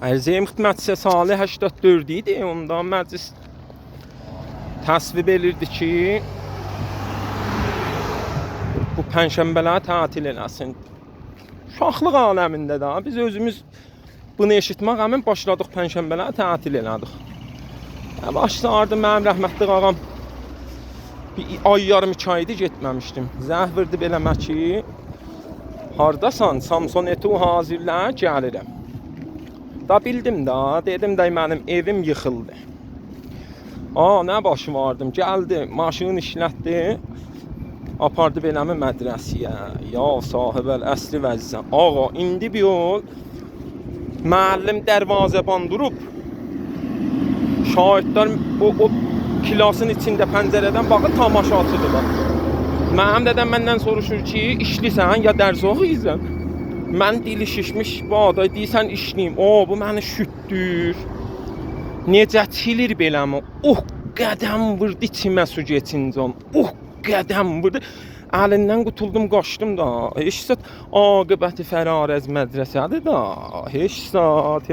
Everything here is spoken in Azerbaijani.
Ərizəyə xidmətçisi salı 84 idi. Onda məclis təsvib edirdi ki, bu pənşənbələr tətil eləsin. Uşaqlıq aləmində də biz özümüz bunu eşitmək həmin başladıq pənşənbələr tətil elədik. Başlardı mənim rəhmətli ağam bir ay yarım 2 aydı getməmişdim. Zəng verdi beləmə ki, hardasan? Samson eti hazırla, gəlirəm. Da bildim da, dedim də mənim evim yıxıldı. Nə başı vardım, gəldi, maşını işlətdi, apardı beləmi mədrəsiyə. Ya sahibəl, əsli vəzizən. Ağa, indi bir yol, müəllim dərvazəban durub, şahidlər o kilasın içində pəncərədən baxır, tamaşaçıdırlar. Mənim dədəm məndən soruşur ki, işlisən ya dərs oxuyursan? Mən dili şişmiş bu aday deyirsən işliyim. Bu məni şütdür. Necə çilir beləmi? Qədəm vurdu içimə su geçincan. Qədəm vurdu. Əlindən qutuldum, qaçdım da. Heç zat aqibəti fərarəz mədrəsədir da. Heç zat.